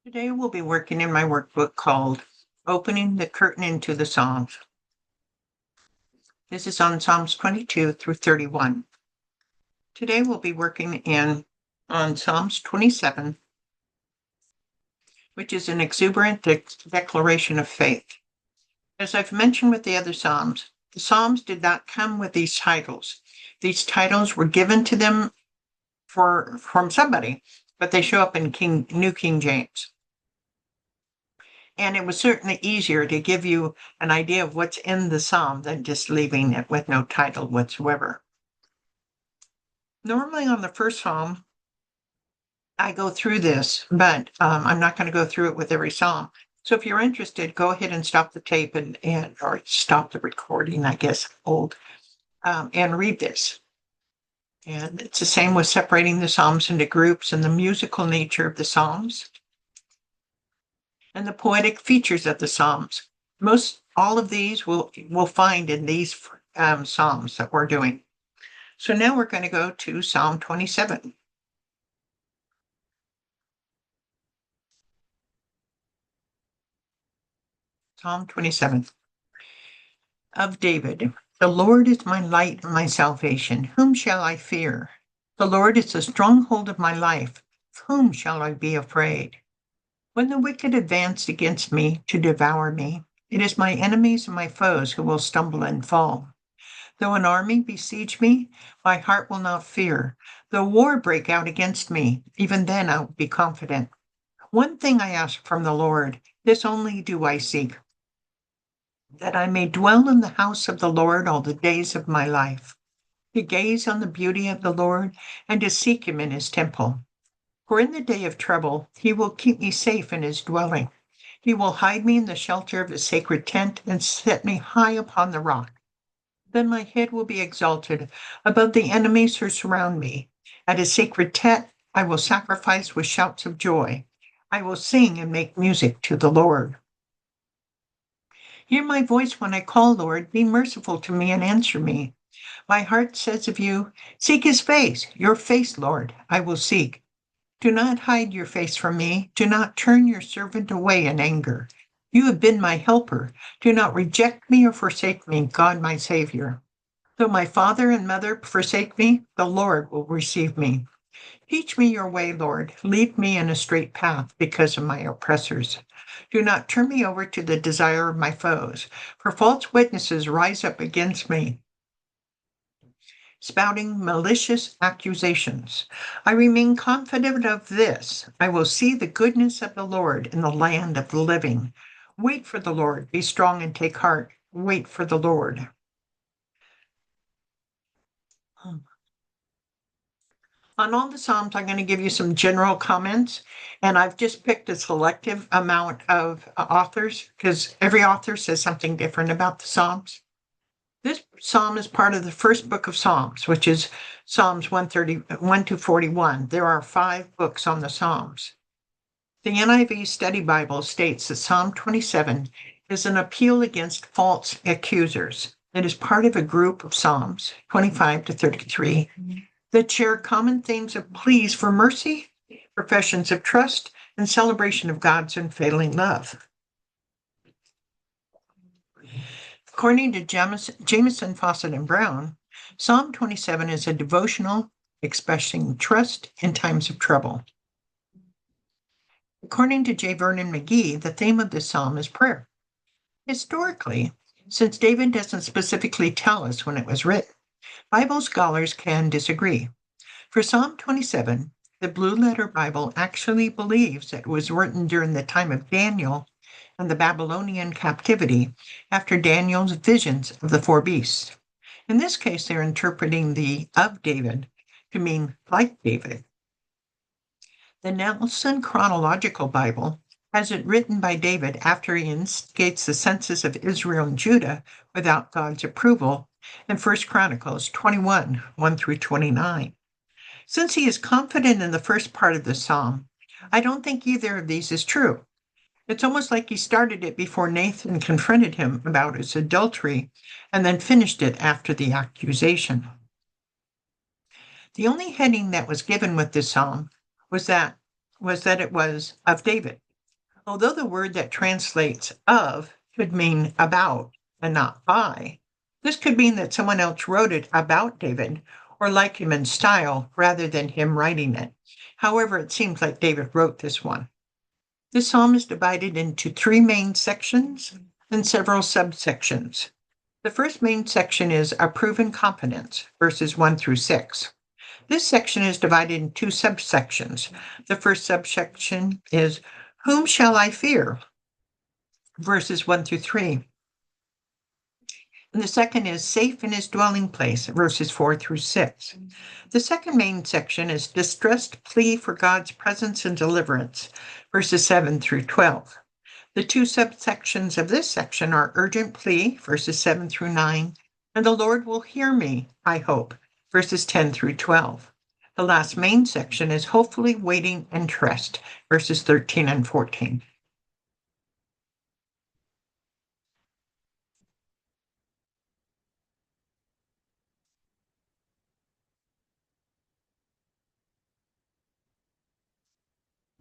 Today we'll be working in my workbook called Opening the Curtain into the Psalms. This is on Psalms 22 through 31. Today we'll be working on Psalms 27, which is an exuberant declaration of faith. As I've mentioned with the other Psalms, the Psalms did not come with these titles. These titles were given to them from somebody, but they show up in New King James. And it was certainly easier to give you an idea of what's in the psalm than just leaving it with no title whatsoever. Normally on the first psalm, I go through this, but I'm not going to go through it with every psalm. So if you're interested, go ahead and stop the tape or stop the recording, I guess, and read this. And it's the same with separating the psalms into groups and the musical nature of the psalms and the poetic features of the psalms. All of these we'll find in these psalms that we're doing. So now we're going to go to Psalm 27. Psalm 27 of David. The Lord is my light and my salvation. Whom shall I fear? The Lord is the stronghold of my life. Of whom shall I be afraid? When the wicked advance against me to devour me, it is my enemies and my foes who will stumble and fall. Though an army besiege me, my heart will not fear. Though war break out against me, even then I will be confident. One thing I ask from the Lord, this only do I seek, that I may dwell in the house of the Lord all the days of my life, to gaze on the beauty of the Lord and to seek him in his temple. For in the day of trouble, he will keep me safe in his dwelling. He will hide me in the shelter of his sacred tent and set me high upon the rock. Then my head will be exalted above the enemies who surround me. At his sacred tent, I will sacrifice with shouts of joy. I will sing and make music to the Lord. Hear my voice when I call, Lord. Be merciful to me and answer me. My heart says of you, seek his face. Your face, Lord, I will seek. Do not hide your face from me. Do not turn your servant away in anger. You have been my helper. Do not reject me or forsake me, God my Savior. Though my father and mother forsake me, the Lord will receive me. Teach me your way, Lord. Lead me in a straight path because of my oppressors. Do not turn me over to the desire of my foes, for false witnesses rise up against me, spouting malicious accusations. I remain confident of this. I will see the goodness of the Lord in the land of the living. Wait for the Lord. Be strong and take heart. Wait for the Lord. On all the Psalms, I'm going to give you some general comments, and I've just picked a selective amount of authors because every author says something different about the Psalms. This psalm is part of the first book of Psalms, which is Psalms 131 to 41. There are 5 books on the Psalms. The NIV Study Bible states that Psalm 27 is an appeal against false accusers. It is part of a group of Psalms, 25 to 33, that share common themes of pleas for mercy, professions of trust, and celebration of God's unfailing love. According to Jameson, Fawcett, and Brown, Psalm 27 is a devotional expressing trust in times of trouble. According to J. Vernon McGee, the theme of this psalm is prayer. Historically, since David doesn't specifically tell us when it was written, Bible scholars can disagree. For Psalm 27, the Blue Letter Bible actually believes that it was written during the time of Daniel and the Babylonian captivity after Daniel's visions of the 4 beasts. In this case, they're interpreting the of David to mean like David. The Nelson Chronological Bible has it written by David after he instigates the census of Israel and Judah without God's approval in 1 Chronicles 21, 1 through 29. Since he is confident in the first part of the psalm, I don't think either of these is true. It's almost like he started it before Nathan confronted him about his adultery and then finished it after the accusation. The only heading that was given with this psalm was that it was of David. Although the word that translates of could mean about and not by, this could mean that someone else wrote it about David or like him in style rather than him writing it. However, it seems like David wrote this one. This psalm is divided into three main sections and several subsections. The first main section is a proven confidence, verses 1 through 6. This section is divided in two subsections. The first subsection is whom shall I fear? Verses 1 through 3. And the second is safe in his dwelling place, verses 4 through 6. The second main section is distressed plea for God's presence and deliverance, verses 7 through 12. The two subsections of this section are urgent plea, verses 7 through 9, and the Lord will hear me, I hope, verses 10 through 12. The last main section is hopefully waiting and trust, verses 13 and 14.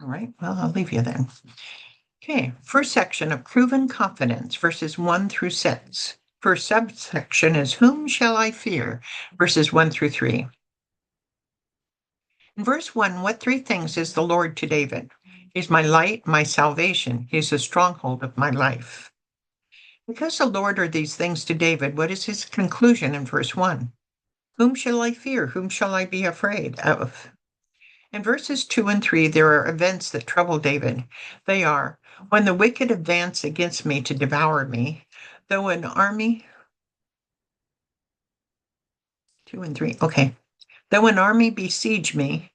All right, well, I'll leave you then. Okay, first section of proven confidence, verses 1 through 6. First subsection is whom shall I fear, verses 1 through 3. In verse 1, what three things is the Lord to David? He's my light, my salvation. He's the stronghold of my life. Because the Lord are these things to David, what is his conclusion in verse 1? Whom shall I fear? Whom shall I be afraid of? In verses 2 and 3, there are events that trouble David. They are, when the wicked advance against me to devour me, though an army, 2 and 3, okay. Though an army besiege me,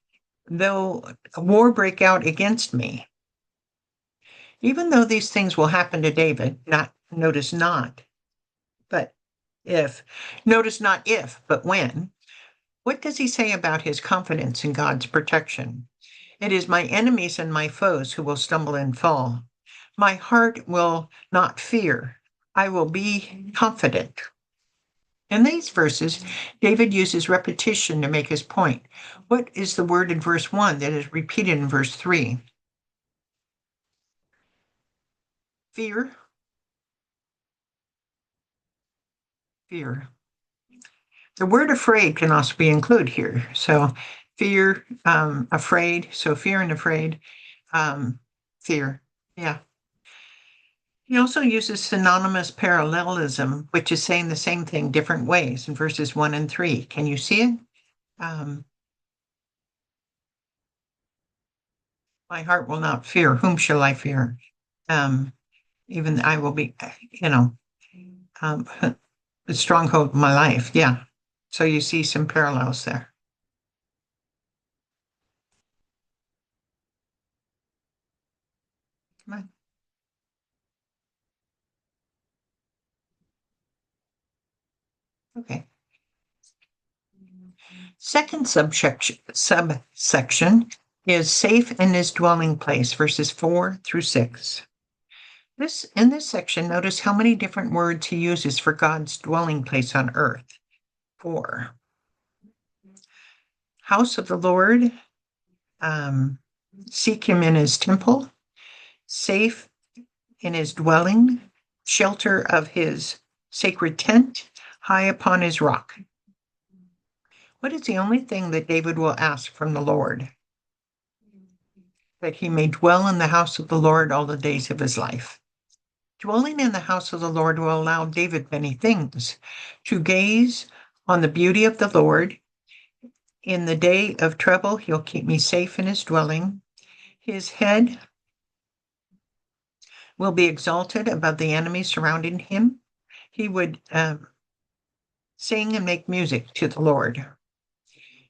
though a war break out against me. Even though these things will happen to David, notice not, but if, notice not if, but when. What does he say about his confidence in God's protection? It is my enemies and my foes who will stumble and fall. My heart will not fear. I will be confident. In these verses, David uses repetition to make his point. What is the word in verse 1 that is repeated in verse 3? Fear. Fear. The word afraid can also be included here. So fear, afraid. So fear and afraid, fear. Yeah. He also uses synonymous parallelism, which is saying the same thing different ways in verses 1 and 3. Can you see it? My heart will not fear. Whom shall I fear? Even I will be, the stronghold of my life. Yeah. So you see some parallels there. Come on. Okay. Second subsection is safe in his dwelling place, verses 4 through 6. In this section, notice how many different words he uses for God's dwelling place on earth. 4. House of the Lord, seek him in his temple, safe in his dwelling, shelter of his sacred tent, high upon his rock. What is the only thing that David will ask from the Lord? That he may dwell in the house of the Lord all the days of his life. Dwelling in the house of the Lord will allow David many things: to gaze on the beauty of the Lord. In the day of trouble, he'll keep me safe in his dwelling. His head will be exalted above the enemies surrounding him. He would sing and make music to the Lord.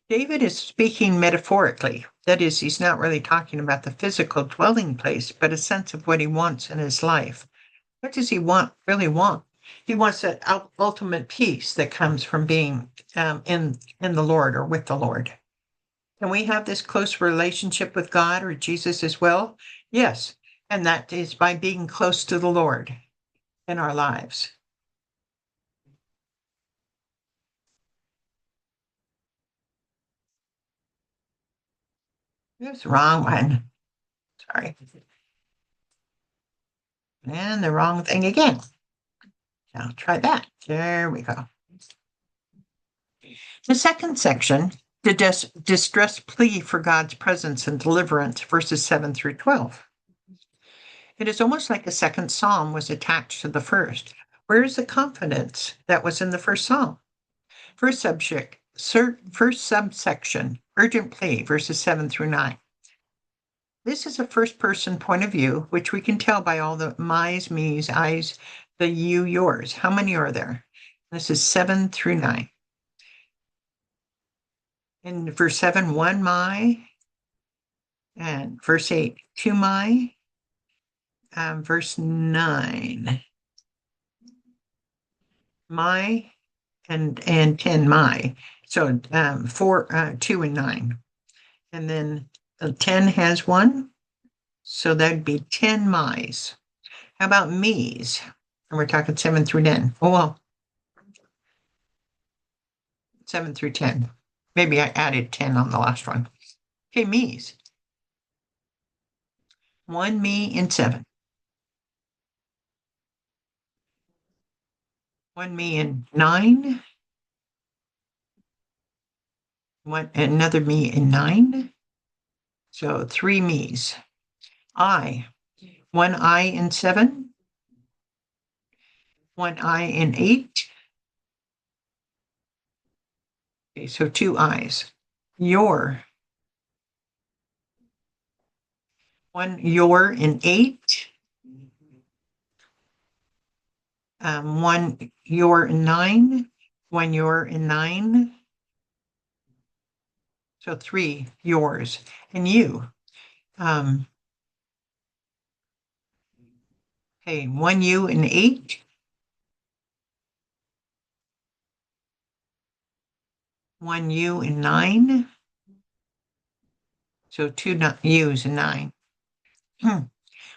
David is speaking metaphorically. That is, he's not really talking about the physical dwelling place, but a sense of what he wants in his life. What does he really want? He wants that ultimate peace that comes from being in the Lord or with the Lord. Can we have this close relationship with God or Jesus as well? Yes, and that is by being close to the Lord in our lives. That's the wrong one. Sorry. And the wrong thing again. Now try that. There we go. The second section, the distress plea for God's presence and deliverance, verses 7 through 12. It is almost like a second psalm was attached to the first. Where is the confidence that was in the first psalm? First subsection, urgent plea, verses 7 through 9. This is a first person point of view, which we can tell by all the my's, me's, I's, the you, yours. How many are there? This is 7 through 9. In verse 7, one my, and verse 8, two my, verse 9, my, and 10 my. So 2 and 9. And then 10 has one, so that'd be 10 my's. How about me's? And we're talking 7 through 10. Oh, well, 7 through 10. Maybe I added 10 on the last one. Okay, me's. 1 me and 7. 1 me and 9. Another me and 9. So 3 me's. I. 1 I and 7. 1 I and 8. Okay, so 2 I's. Your. 1 your and 8. 1 your and 9. 1 your and 9. So 3 yours. And you. Okay, 1 you and 8. 1 you and 9. So 2 U's and 9.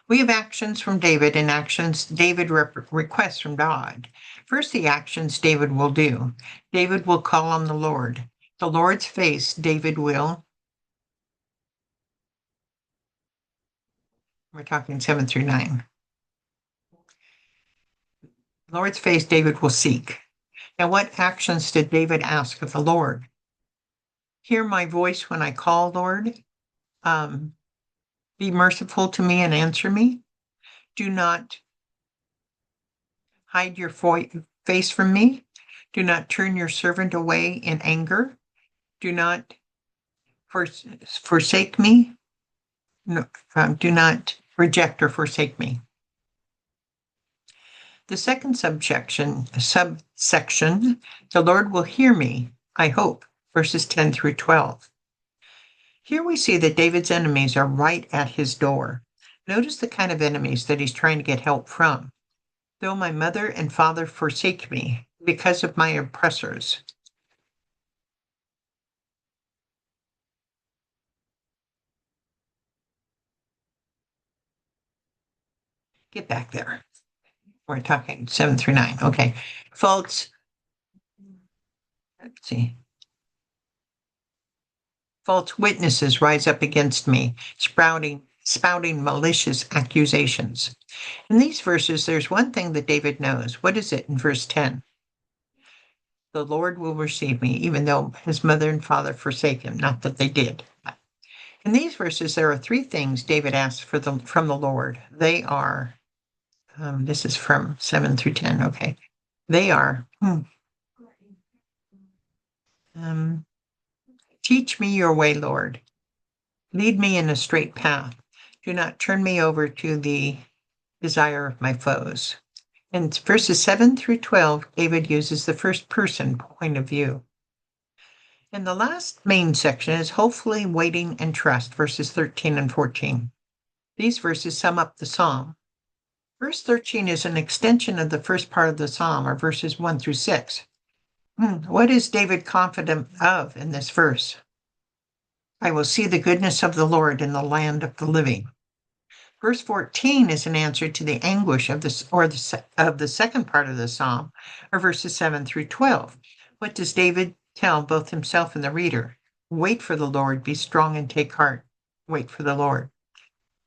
We have actions from David and actions David requests from God. First, the actions David will do. David will call on the Lord. The Lord's face, David will. We're talking 7 through 9. Lord's face, David will seek. Now, what actions did David ask of the Lord? Hear my voice when I call, Lord. Be merciful to me and answer me. Do not hide your face from me. Do not turn your servant away in anger. Do not forsake me. No, do not reject or forsake me. The second subsection, the Lord will hear me, I hope, verses 10 through 12. Here we see that David's enemies are right at his door. Notice the kind of enemies that he's trying to get help from. Though my mother and father forsake me because of my oppressors. Get back there. We're talking 7 through 9. Okay. Let's see. False witnesses rise up against me, spouting malicious accusations. In these verses, there's one thing that David knows. What is it in verse 10? The Lord will receive me, even though his mother and father forsake him. Not that they did. In these verses, there are 3 things David asks from the Lord. They are, this is from 7 through 10. Okay. They are, teach me your way, Lord. Lead me in a straight path. Do not turn me over to the desire of my foes. In verses 7 through 12, David uses the first person point of view. And the last main section is hopefully waiting and trust, verses 13 and 14. These verses sum up the psalm. Verse 13 is an extension of the first part of the psalm, or verses 1 through 6. What is David confident of in this verse? I will see the goodness of the Lord in the land of the living. Verse 14 is an answer to the anguish of the second part of the psalm, or verses 7 through 12. What does David tell both himself and the reader? Wait for the Lord, be strong and take heart. Wait for the Lord.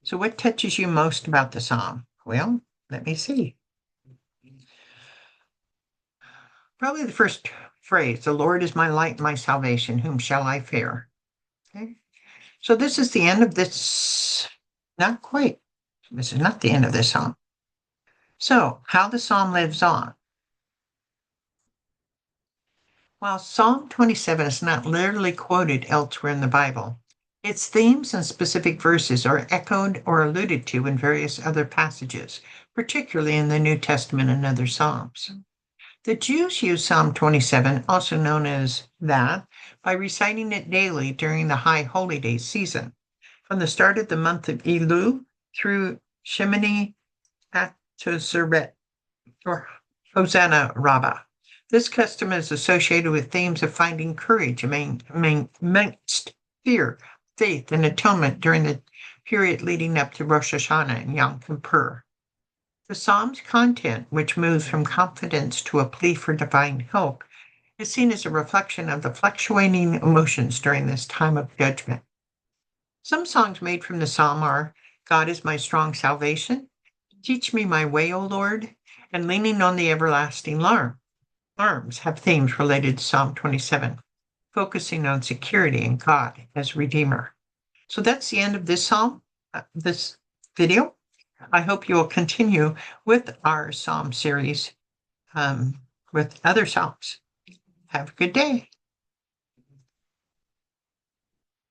So what touches you most about the psalm? Well, Let me see. Probably the first phrase, the Lord is my light, my salvation. Whom shall I fear? Okay. So this is the end of this. Not quite. This is not the end of this psalm. So how the psalm lives on. While Psalm 27 is not literally quoted elsewhere in the Bible, its themes and specific verses are echoed or alluded to in various other passages, particularly in the New Testament and other Psalms. The Jews use Psalm 27, also known as that, by reciting it daily during the High Holy Day season, from the start of the month of Elul through Shemini Atzeret, or Hosanna Rabbah. This custom is associated with themes of finding courage amidst fear, faith, and atonement during the period leading up to Rosh Hashanah and Yom Kippur. The Psalm's content, which moves from confidence to a plea for divine help, is seen as a reflection of the fluctuating emotions during this time of judgment. Some songs made from the psalm are God is my strong salvation, Teach me my way, O Lord, and Leaning on the everlasting arms have themes related to Psalm 27, focusing on security in God as Redeemer. So that's the end of this psalm, this video. I hope you will continue with our psalm series with other psalms. Have a good day.